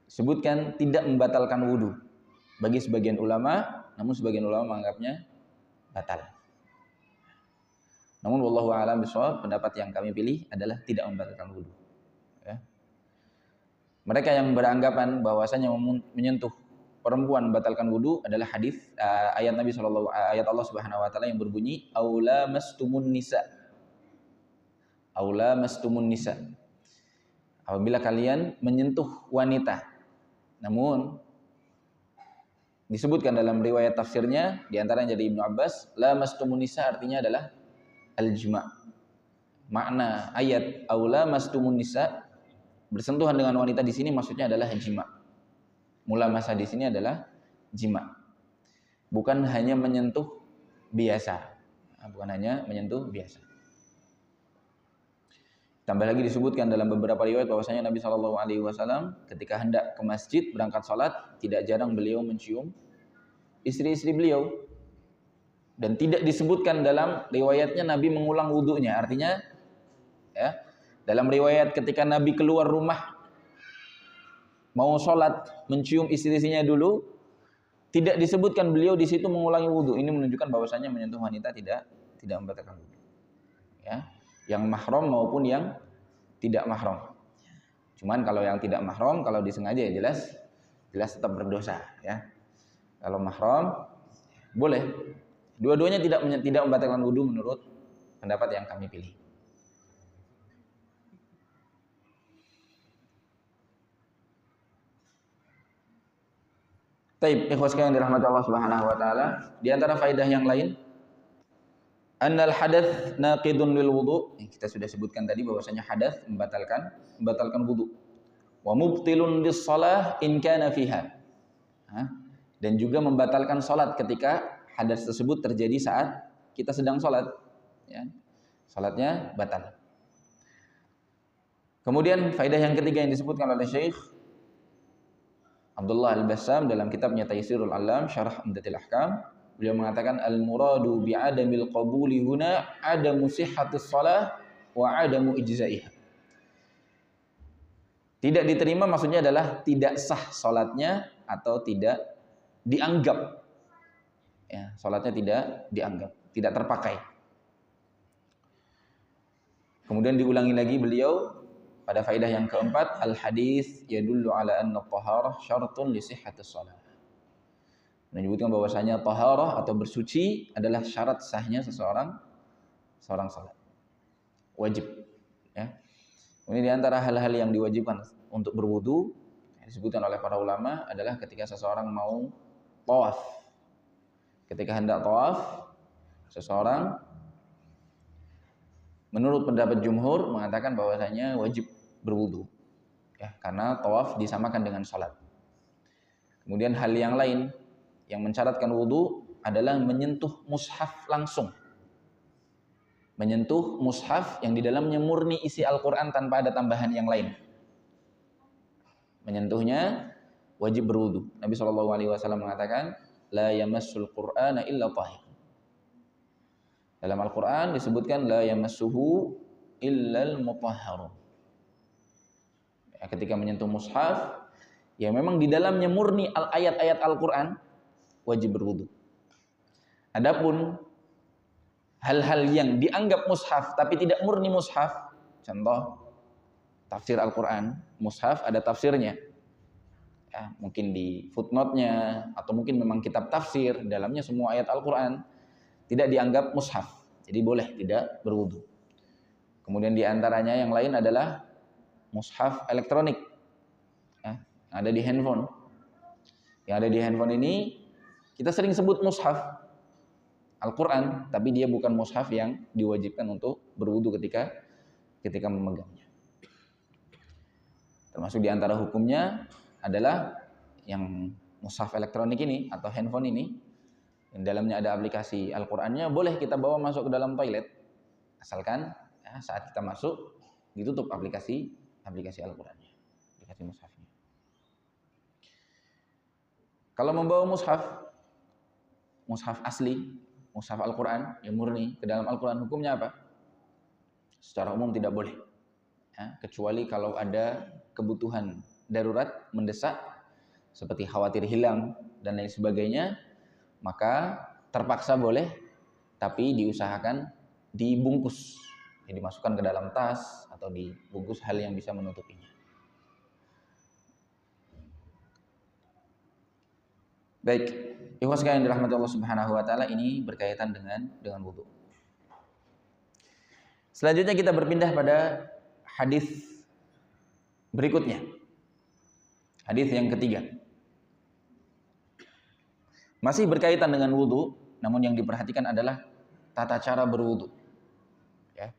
disebutkan tidak membatalkan wudu bagi sebagian ulama, namun sebagian ulama menganggapnya batal. Namun wallahu a'lam bishawab, pendapat yang kami pilih adalah tidak membatalkan wudu. Ya. Mereka yang beranggapan bahwasanya menyentuh perempuan membatalkan wudu adalah hadis ayat Nabi ayat Allah Subhanahu wa taala yang berbunyi aula mastumun nisa. Aula mastumun nisa. Apabila kalian menyentuh wanita. Namun disebutkan dalam riwayat tafsirnya di antaranya dari Ibnu Abbas, la mastumun nisa artinya adalah al-jima'. Makna ayat aula mastumun nisa, bersentuhan dengan wanita di sini maksudnya adalah jima'. Mula masa di sini adalah jima'. Bukan hanya menyentuh biasa. Bukan hanya menyentuh biasa. Tambah lagi disebutkan dalam beberapa riwayat bahwasanya Nabi SAW ketika hendak ke masjid berangkat sholat, tidak jarang beliau mencium istri-istri beliau. Dan tidak disebutkan dalam riwayatnya Nabi mengulang wudunya. Artinya, ya, dalam riwayat ketika Nabi keluar rumah mau sholat mencium istri-istrinya dulu, tidak disebutkan beliau di situ mengulangi wudu. Ini menunjukkan bahwasanya menyentuh wanita tidak membatalkan wudu. Ya, yang mahram maupun yang tidak mahram. Cuman kalau yang tidak mahram, kalau disengaja ya jelas tetap berdosa. Ya, kalau mahram boleh. Dua-duanya tidak membatalkan wudu menurut pendapat yang kami pilih. Taib, ikhwas yang dirahmati Allah Subhanahu wa taala, di antara faedah yang lain, annal hadath naqidun lil wudu. Kita sudah sebutkan tadi bahwasanya hadath membatalkan wudu. Wa mubtilun lis shalah in kana fiha. Dan juga membatalkan salat ketika hadas tersebut terjadi saat kita sedang salat, ya. Salatnya batal. Kemudian faedah yang ketiga yang disebutkan oleh Syekh Abdullah Al-Bassam dalam kitabnya Taysirul Alam Syarah Umdatul Ahkam, beliau mengatakan al-muradu bi'adamil qabuli huna adamu sihhatis shalah wa adamu ijza'iha. Tidak diterima maksudnya adalah tidak sah salatnya atau tidak dianggap. Ya, salatnya tidak dianggap, tidak terpakai. Kemudian diulangi lagi beliau pada faedah yang keempat, al-hadis yadullu ala anna taharah syaratun li sihhatis shalah. Menyebutkan bahwasanya taharah atau bersuci adalah syarat sahnya seorang salat. Wajib, ya. Ini di antara hal-hal yang diwajibkan untuk berwudu yang disebutkan oleh para ulama adalah ketika seseorang mau tawaf. Ketika hendak tawaf, seseorang menurut pendapat jumhur mengatakan bahwasanya wajib berwudu, ya, karena tawaf disamakan dengan salat. Kemudian hal yang lain yang mensyaratkan wudu adalah menyentuh mushaf langsung. Menyentuh mushaf yang di dalamnya murni isi Al-Quran tanpa ada tambahan yang lain. Menyentuhnya wajib berwudu. Nabi SAW mengatakan, la yamassul Qur'ana illa tahir. Dalam Al-Quran disebutkan la yamassuhu illal mutahharun. Ya, ketika menyentuh mushaf, ya memang di dalamnya murni ayat-ayat Al-Quran, wajib berwudu. Adapun hal-hal yang dianggap mushaf tapi tidak murni mushaf, contoh tafsir Al-Quran, mushaf ada tafsirnya. Ya, mungkin di footnote-nya atau mungkin memang kitab tafsir dalamnya semua ayat Al-Quran, tidak dianggap mushaf, jadi boleh tidak berwudu. Kemudian di antaranya yang lain adalah mushaf elektronik, ya, yang ada di handphone. Yang ada di handphone ini kita sering sebut mushaf Al-Quran, tapi dia bukan mushaf yang diwajibkan untuk berwudu ketika ketika memegangnya. Termasuk di antara hukumnya adalah yang mushaf elektronik ini atau handphone ini, yang dalamnya ada aplikasi Al-Qur'annya, boleh kita bawa masuk ke dalam toilet, asalkan ya, saat kita masuk ditutup aplikasi Al-Qur'annya, aplikasi mushafnya. Kalau membawa mushaf asli, mushaf Al-Qur'an yang murni ke dalam Al-Qur'an, hukumnya apa? Secara umum tidak boleh, ya, kecuali kalau ada kebutuhan darurat mendesak seperti khawatir hilang dan lain sebagainya, maka terpaksa boleh, tapi diusahakan dibungkus, ya, dimasukkan ke dalam tas atau dibungkus hal yang bisa menutupinya. Baik, ikhwan sekalian yang dirahmati Allah Subhanahu wa taala, ini berkaitan dengan wudu. Selanjutnya kita berpindah pada hadis berikutnya. Hadis yang ketiga. Masih berkaitan dengan wudu, namun yang diperhatikan adalah tata cara berwudu. Ya.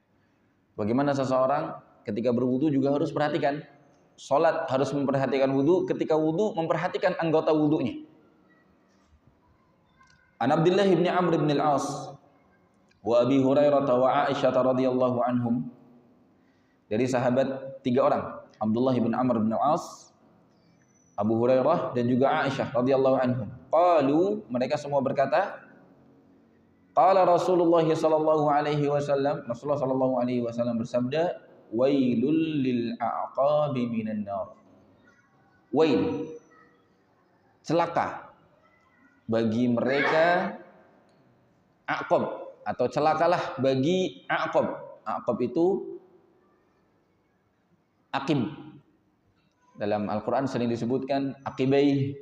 Bagaimana seseorang ketika berwudu juga harus perhatikan. Salat harus memperhatikan wudu, ketika wudu memperhatikan anggota wudunya. An Abdullah bin Amr bin al-As wa Abi Hurairah wa Aisyah radhiyallahu anhum, dari sahabat 3 orang, Abdullah bin Amr bin al-As, Abu Hurairah dan juga Aisyah radhiyallahu anhum. Qalu, mereka semua berkata, qala Rasulullah sallallahu alaihi wasallam, Rasulullah sallallahu alaihi wasallam bersabda, wailul lil a'qabi minan nar. Wail, celaka bagi mereka aqab, atau celakalah bagi aqab. Aqab itu aqib. Dalam Al-Qur'an sering disebutkan aqibai,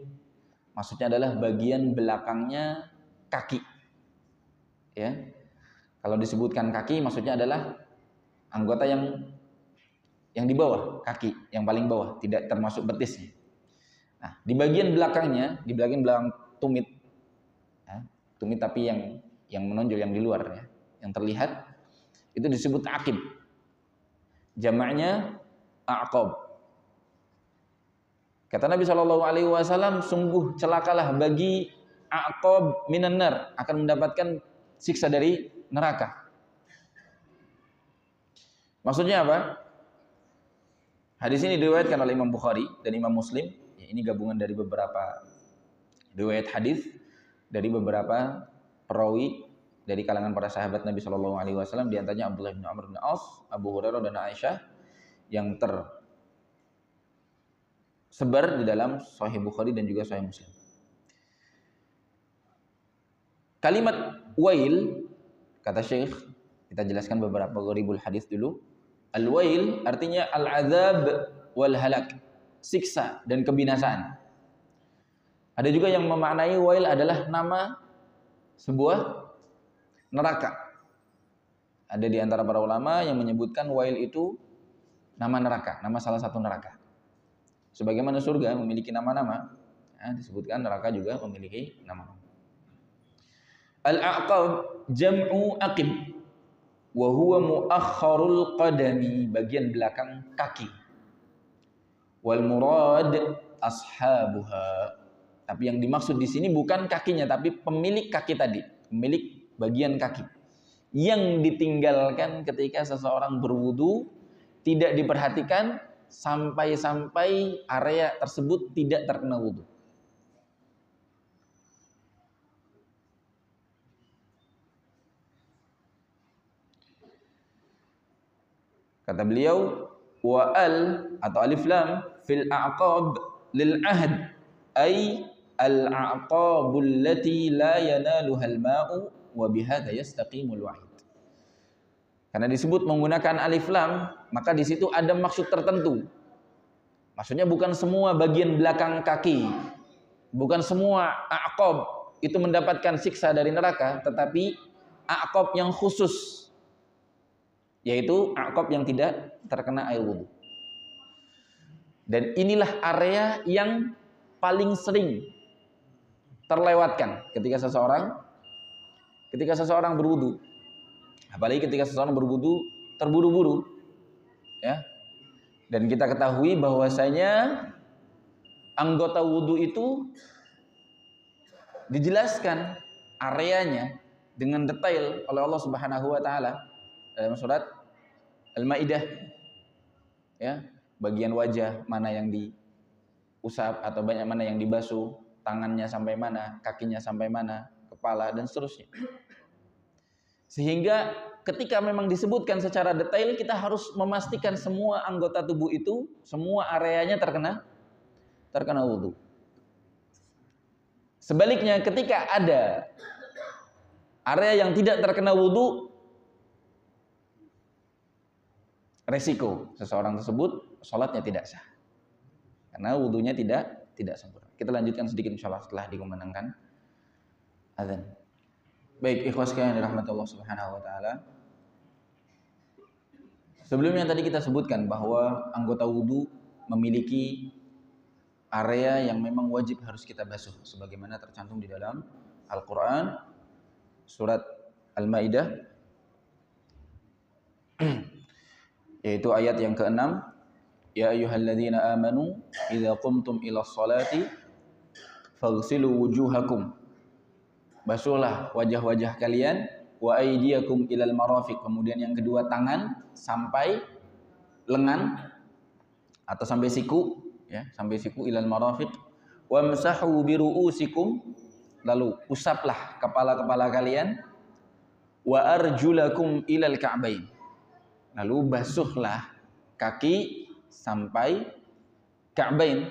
maksudnya adalah bagian belakangnya kaki. Ya. Kalau disebutkan kaki maksudnya adalah anggota yang di bawah kaki, yang paling bawah, tidak termasuk betisnya. Nah, di bagian belakangnya, di bagian belakang tumit, ya, tumit tapi yang menonjol, yang di luar, ya, yang terlihat, itu disebut aqib. Jamaknya aqab. Kata Nabi SAW, sungguh celakalah bagi aqab minan nar, akan mendapatkan siksa dari neraka. Maksudnya apa? Hadis ini diriwayatkan oleh Imam Bukhari dan Imam Muslim. Ya, ini gabungan dari beberapa riwayat hadis dari beberapa perawi dari kalangan para sahabat Nabi SAW, di antaranya Abdullah bin Amr bin As, Abu Hurairah dan Aisyah, yang tersebar di dalam Sahih Bukhari dan juga Sahih Muslim. Kalimat wail, kata Syekh, kita jelaskan beberapa gharibul hadis dulu. Al-wail artinya al-azab wal halak, siksa dan kebinasaan. Ada juga yang memaknai wail adalah nama sebuah neraka. Ada di antara para ulama yang menyebutkan wail itu nama neraka, nama salah satu neraka. Sebagaimana surga memiliki nama-nama, ya, disebutkan neraka juga memiliki nama-nama. Al-aqab jam'u aqib wa huwa muakhkharul qadami, bagian belakang kaki. Wal murad ashabuha. Tapi yang dimaksud di sini bukan kakinya, tapi pemilik kaki tadi, pemilik bagian kaki. Yang ditinggalkan ketika seseorang berwudu tidak diperhatikan sampai area tersebut tidak terkena wudu. Kata beliau, wa al atau alif lam fil a'qab lil ahd, ay al a'qabul lati la yanaluha al ma'u wa bihadza yastaqimul wa'id. Karena disebut menggunakan alif lam, maka di situ ada maksud tertentu. Maksudnya bukan semua bagian belakang kaki, bukan semua a'qab itu mendapatkan siksa dari neraka, tetapi a'qab yang khusus, yaitu a'qab yang tidak terkena air wudu. Dan inilah area yang paling sering terlewatkan ketika seseorang berwudu. Apalagi ketika seseorang berwudu terburu-buru, Ya. Dan kita ketahui bahwasanya anggota wudu itu dijelaskan areanya dengan detail oleh Allah Subhanahu wa taala dalam surat Al-Maidah. Ya, bagian wajah mana yang diusap atau banyak mana yang dibasuh, tangannya sampai mana, kakinya sampai mana, kepala dan seterusnya. Sehingga ketika memang disebutkan secara detail, kita harus memastikan semua anggota tubuh itu, semua areanya terkena wudu. Sebaliknya ketika ada area yang tidak terkena wudu, resiko seseorang tersebut sholatnya tidak sah karena wudunya tidak sempurna. Kita lanjutkan sedikit insyaallah setelah dikumandangkan azan. Baik, ikhwas sekalian dirahmati Allah Subhanahu wa taala. Sebelumnya tadi kita sebutkan bahwa anggota wudu memiliki area yang memang wajib harus kita basuh sebagaimana tercantum di dalam Al-Qur'an surat Al-Maidah yaitu ayat yang ke-6, ya ayyuhalladzina amanu idza qumtum ilas salati faghsilu wujuhakum, basuhlah wajah-wajah kalian, wa aydiyakum ilal marafiq, kemudian yang kedua tangan sampai lengan atau sampai siku, ya, sampai siku ilal marafiq, wamsahu biruusikum, lalu usaplah kepala-kepala kalian, wa arjulakum ilal ka'bain, lalu basuhlah kaki sampai ka'bain,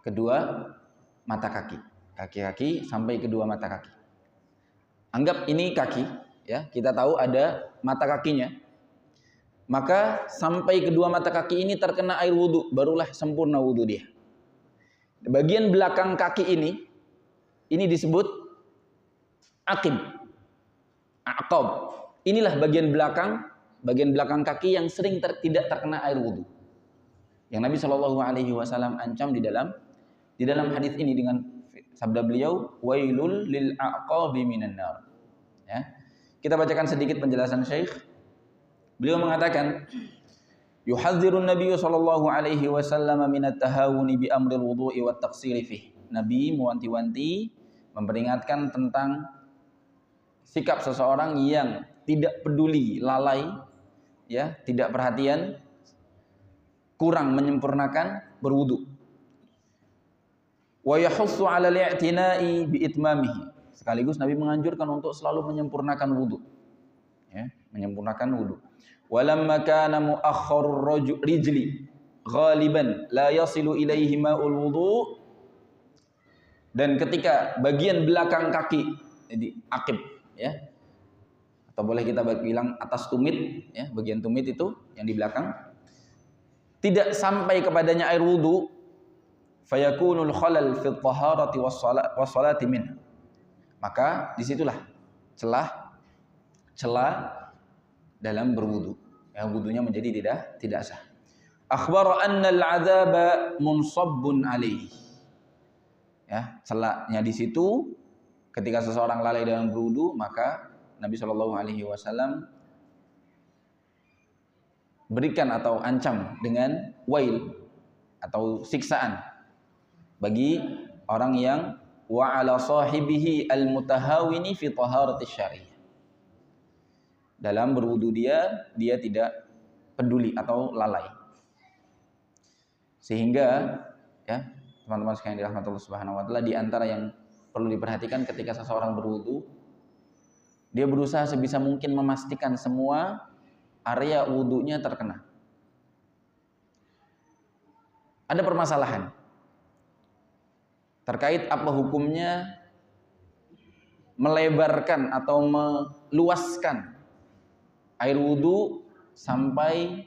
kedua mata kaki. Kaki-kaki sampai kedua mata kaki. Anggap ini kaki, ya. Kita tahu ada mata kakinya. Maka sampai kedua mata kaki ini terkena air wudu, barulah sempurna wudu dia. Bagian belakang kaki ini disebut aqib. Aqab. Inilah bagian belakang kaki yang sering tidak terkena air wudu. Yang Nabi Shallallahu alaihi wasallam ancam di dalam hadis ini dengan sabda beliau, wailul lil aqabi minan nar. Ya. Kita bacakan sedikit penjelasan Syekh. Beliau mengatakan, yuhadzirun Nabi sallallahu alaihi wasallam minat tahawuni bi amril wudu'i wat taqsiri fih. Nabi mewanti-wanti, memperingatkan tentang sikap seseorang yang tidak peduli, lalai, ya, tidak perhatian, kurang menyempurnakan berwudu. Wa yahussu 'ala al-i'tina'i bi itmamihi. Sekaligus Nabi menganjurkan untuk selalu menyempurnakan wudu. Ya, menyempurnakan wudu. Walamma kana mu'akhkharur rijli ghaliban la yasilu ilaihi ma'ul wudu. Dan ketika bagian belakang kaki, jadi aqib, ya. Atau boleh kita bilang atas tumit, ya, bagian tumit itu yang di belakang, tidak sampai kepadanya air wudu, fayakunul khalal fi taharati was-salati min. Maka disitulah celah dalam berwudu, yang wudunya menjadi tidak sah. Akhbara anna al-'adzaba munsabbun alaihi. Ya, celahnya di situ ketika seseorang lalai dalam berwudu, maka Nabi Shallallahu alaihi wasallam berikan atau ancam dengan wail atau siksaan bagi orang yang wa ala sahibihi al-mutahawini fi taharati syar'iyyah. Dalam berwudu dia tidak peduli atau lalai. Sehingga, ya, teman-teman sekalian dirahmati Allah Subhanahu wa taala, di antara yang perlu diperhatikan ketika seseorang berwudu, dia berusaha sebisa mungkin memastikan semua area wudunya terkena. Ada permasalahan terkait apa hukumnya melebarkan atau meluaskan air wudu sampai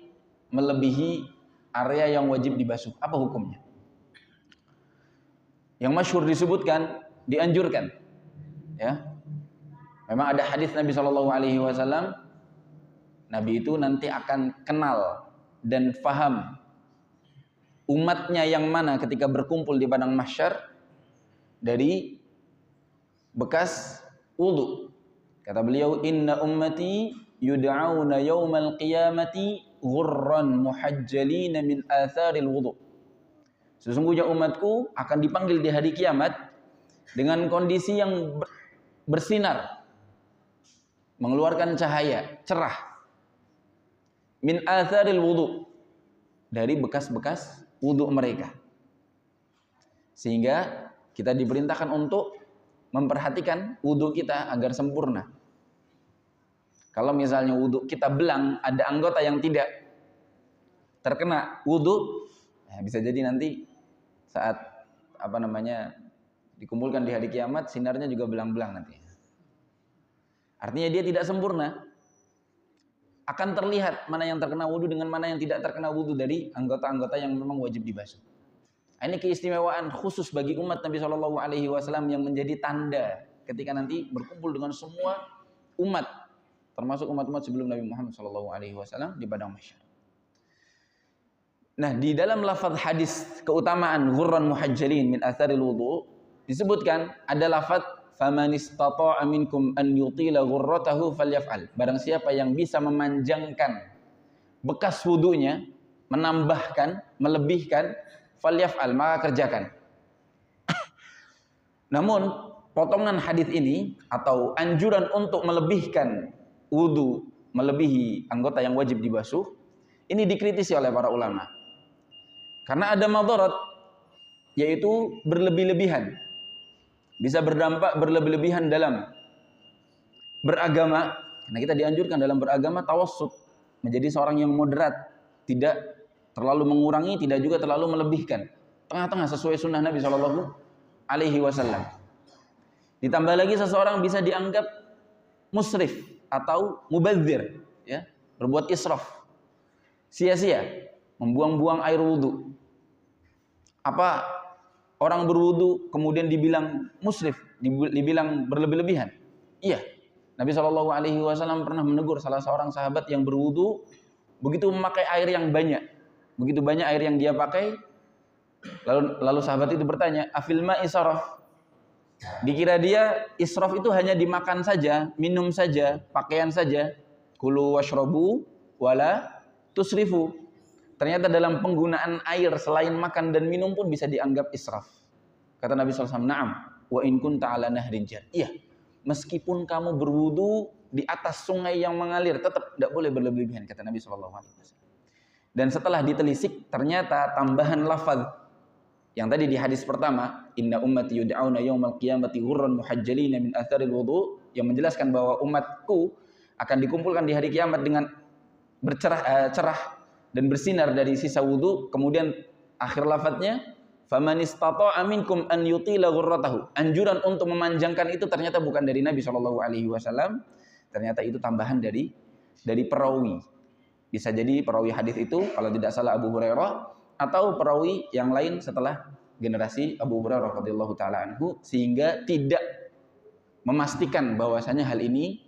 melebihi area yang wajib dibasuh. Apa hukumnya? Yang masyhur disebutkan, dianjurkan, ya. Memang ada hadis Nabi Shallallahu alaihi wasallam, Nabi itu nanti akan kenal dan faham umatnya yang mana ketika berkumpul di padang mahsyar dari bekas wudu. Kata beliau, inna ummati yud'auna yaumal qiyamati ghurran muhajjalina min atharil wudu. Sesungguhnya umatku akan dipanggil di hari kiamat dengan kondisi yang bersinar, mengeluarkan cahaya, cerah. Min atharil wudu, dari bekas-bekas wudu mereka. Sehingga kita diperintahkan untuk memperhatikan wudu kita agar sempurna. Kalau misalnya wudu kita belang, ada anggota yang tidak terkena wudu, bisa jadi nanti saat dikumpulkan di hari kiamat, sinarnya juga belang-belang nanti. Artinya dia tidak sempurna. Akan terlihat mana yang terkena wudu dengan mana yang tidak terkena wudu dari anggota-anggota yang memang wajib dibasuh. Ini keistimewaan khusus bagi umat Nabi Shallallahu Alaihi Wasallam yang menjadi tanda ketika nanti berkumpul dengan semua umat, termasuk umat-umat sebelum Nabi Muhammad Shallallahu Alaihi Wasallam di padang mahsyar. Nah, di dalam lafaz hadis keutamaan ghurran muhajjalin min atharil wudu disebutkan ada lafaz faman istata'a minkum an yutila ghurratahu falyaf'al. Barang siapa yang bisa memanjangkan bekas wudunya, menambahkan, melebihkan, falyaf'al, maka kerjakan. Namun potongan hadis ini atau anjuran untuk melebihkan wudu, melebihi anggota yang wajib dibasuh, ini dikritisi oleh para ulama. Karena ada madarat, yaitu berlebih-lebihan. Bisa berdampak berlebih-lebihan dalam beragama. Karena kita dianjurkan dalam beragama tawassut, menjadi seorang yang moderat, tidak terlalu mengurangi, tidak juga terlalu melebihkan. Tengah-tengah sesuai sunnah Nabi Shallallahu Alaihi Wasallam. Ditambah lagi seseorang bisa dianggap musrif atau mubadzir, ya, berbuat israf, sia-sia, membuang-buang air wudu. Apa orang berwudu kemudian dibilang musrif, dibilang berlebih-lebihan? Iya. Nabi Shallallahu Alaihi Wasallam pernah menegur salah seorang sahabat yang berwudu begitu memakai air yang banyak, begitu banyak air yang dia pakai. Lalu sahabat itu bertanya, afil ma'i saraf? Dikira dia israf itu hanya dimakan saja, minum saja, pakaian saja. Kulu washrabu wala tusrifu. Ternyata dalam penggunaan air selain makan dan minum pun bisa dianggap israf. Kata Nabi SAW, na'am, wa in kunta ala nahrin jar. Iya, meskipun kamu berwudu di atas sungai yang mengalir, tetap tidak boleh berlebihan, kata Nabi SAW. Dan setelah ditelisik, ternyata tambahan lafaz yang tadi di hadis pertama, inna ummati yud'auna yaumal qiyamati ghurran muhajjalina min atharil wudu, yang menjelaskan bahwa umatku akan dikumpulkan di hari kiamat dengan cerah dan bersinar dari sisa wudu. Kemudian akhir lafadznya faman istata'a minkum an yutila ghurratahu. Anjuran untuk memanjangkan itu ternyata bukan dari Nabi Shallallahu Alaihi Wasallam, ternyata itu tambahan dari perawi. Bisa jadi perawi hadis itu kalau tidak salah Abu Hurairah atau perawi yang lain setelah generasi Abu Hurairah radhiyallahu taala anhu, sehingga tidak memastikan bahwasanya hal ini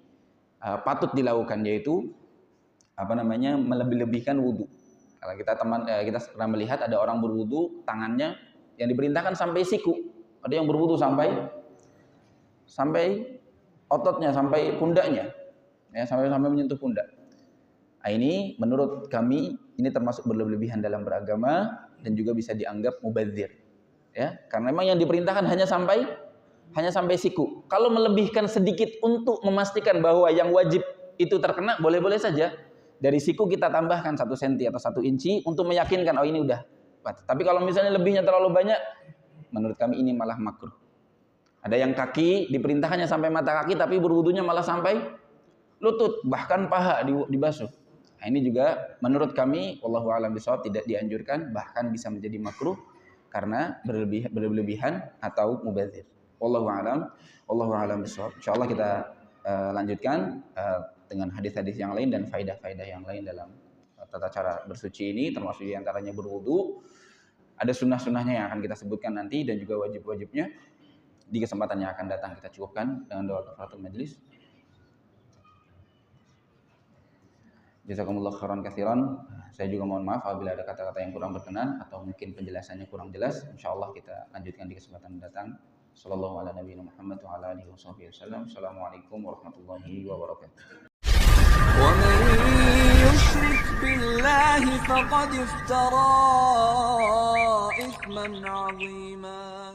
patut dilakukan, yaitu melebih-lebihkan wudu. Kalau kita pernah melihat ada orang berwudu, tangannya yang diperintahkan sampai siku, ada yang berwudu sampai ototnya, sampai pundaknya, ya, sampai menyentuh pundak. Nah, ini menurut kami ini termasuk berlebihan dalam beragama dan juga bisa dianggap mubadzir, ya, karena memang yang diperintahkan hanya sampai siku. Kalau melebihkan sedikit untuk memastikan bahwa yang wajib itu terkena, boleh-boleh saja. Dari siku kita tambahkan 1 senti atau 1 inci untuk meyakinkan, oh ini udah. Tapi kalau misalnya lebihnya terlalu banyak, menurut kami ini malah makruh. Ada yang kaki diperintahkannya sampai mata kaki, tapi berwudunya malah sampai lutut, bahkan paha dibasuh. Nah, ini juga menurut kami, wallahu a'lam bishawab, tidak dianjurkan, bahkan bisa menjadi makruh karena berlebihan atau mubadzir. Wallahu a'lam bishawab. Insyaallah kita lanjutkan dengan hadis-hadis yang lain dan faedah-faedah yang lain dalam tata cara bersuci ini, termasuk diantaranya berwudu. Ada sunnah-sunnahnya yang akan kita sebutkan nanti dan juga wajib-wajibnya. Di kesempatan yang akan datang kita cukupkan dengan doa kafaratul majelis. Jazakumullah khairan katsiran. Saya juga mohon maaf apabila ada kata-kata yang kurang berkenan atau mungkin penjelasannya kurang jelas. Insyaallah kita lanjutkan di kesempatan mendatang. Sallallahu ala nabiyina Muhammad wa ala alihi wasallam. Assalamualaikum warahmatullahi wabarakatuh. بالله فقد افترى إثما عظيما.